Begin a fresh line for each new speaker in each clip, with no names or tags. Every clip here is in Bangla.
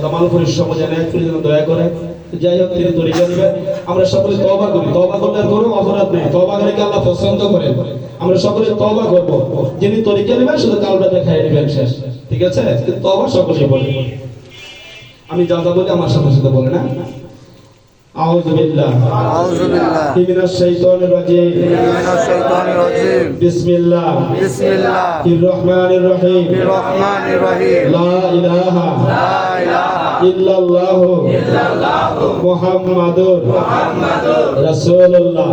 জামালপুরের সমাজে এক করে দয়া করে যাই হোক তিনি তরিকা দিবেন। আমরা সকলে তওবা করি, তওবা করলে আর কোনো অপরাধ নেই, তওবা করে কি আল্লাহ পছন্দ করেন। আমরা সকলে তওবা করব, যিনি তরিকা নেবেন শুধু কালটা দেখাই নেবেন শেষ, ঠিক আছে? তওবা সকলেই বলে, আমি যা যা বলি আমার সাথে সাথে বলে না। আউযু বিল্লাহি মিনাশ শাইতানির রাজিম, বিসমিল্লাহির রহমানির রহিম, লা ইলাহা ইল্লাল্লাহু মুহাম্মাদুর রাসূলুল্লাহ,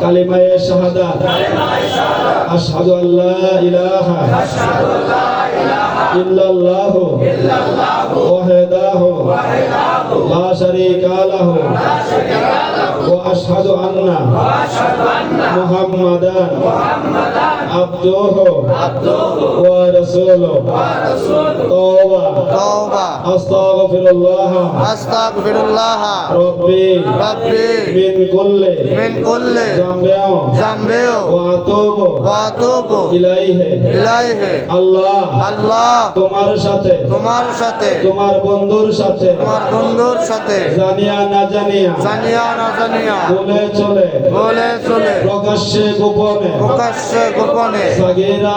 কালিমায়ে শাহাদাত, আশহাদু আল্লা ইলাহা ইল্লাল্লাহু ওয়াহদাহু লা শারীকা লাহু ওয়া আশহাদু আন্না মুহাম্মাদান আবদুহু ওয়া রাসূলুহু। তাওবা আস্তাগফিরুল্লাহ রাব্বি মিন কুল্লি যামবিন ওয়া আতুবু ইলাইহি। আল্লাহ তোমার সাথে তোমার বন্ধুর সাথে জানিয়া না জানিয়া বলে চলে প্রকাশ্যে গোপনে সাগীরা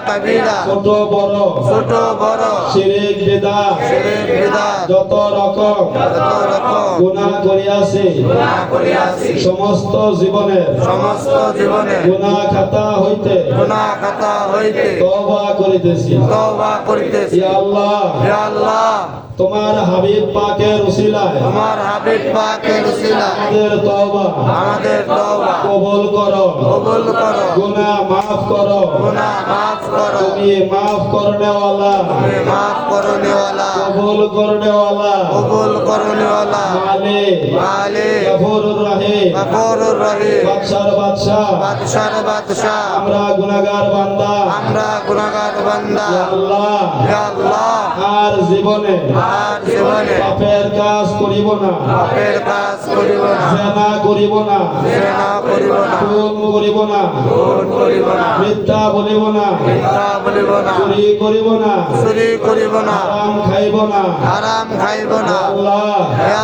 কাবীরা ছোট বড় শিরক বিদআত যত রকম গুনাহ করিয়াছি সমস্ত জীবনে গুনাহ খাতা হইতে তওবা করিতেছি। ইয়া আল্লাহ তোমার হাবিব পাকের উসিলায় আমাদের তওবা কবুল করো, গুনাহ মাফ করো। তুমি মাফ করনে ওয়ালা, কবুল করনে ওয়ালা, মালিক গফুরুর রহিম, বাদশার বাদশা। আমরা গুনাহগার বান্দা। ইয়া আল্লাহ আর জীবনে পাপের কাজ করিব না, জেনা করিব না, খুন করিব না, মিথ্যা বলিব না, চুরি করিব না, হারাম খাইব না।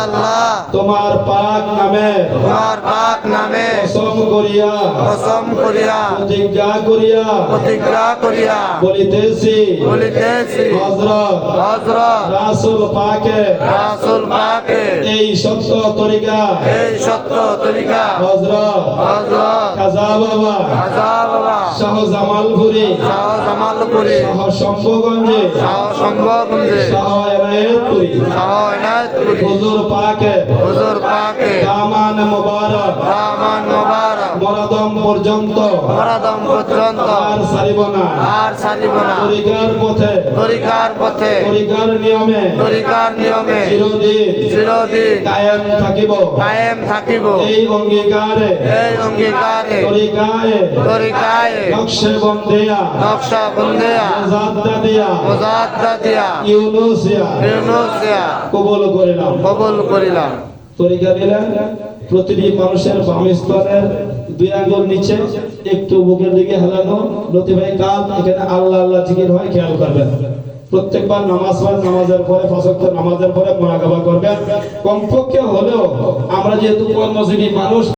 আল্লাহ তোমার পাক নামে কসম করিয়া প্রতিজ্ঞা করিয়া বলিতেছি হযরত রাসূল পাকে এই সত্য তরিকা হযরত খাজা বাবা শাহ জামালপুরি শাহ শম্ভুগঞ্জে শাহ এনায়েতপুরি হুজুর পাকে দামান মুবারক মরদম পর্যন্ত আর সারিব না। তরিকার পথে তরিকার নিয়মে চিরদিন কায়েম থাকিব। এই অঙ্গীকারে তরিকায় নকশে বন্দিয়া মুজাদ্দা দিয়া ইউনুসিয়া কবুল করিলাম। তরিকা দিলেন প্রতিটি মানুষের বাম স্তনের 2 আঙ্গুল নিচে একটু বুকের দিকে হেলানো। লতি ভাই কাল এখানে আল্লাহ জিকির হয়, খেয়াল করবেন। প্রত্যেকবার নামাজের পরে 5 ওয়াক্ত নামাজের পরে মুরাকাবা করবেন। কমপক্ষে হলেও আমরা যেহেতু কর্মজীবী মানুষ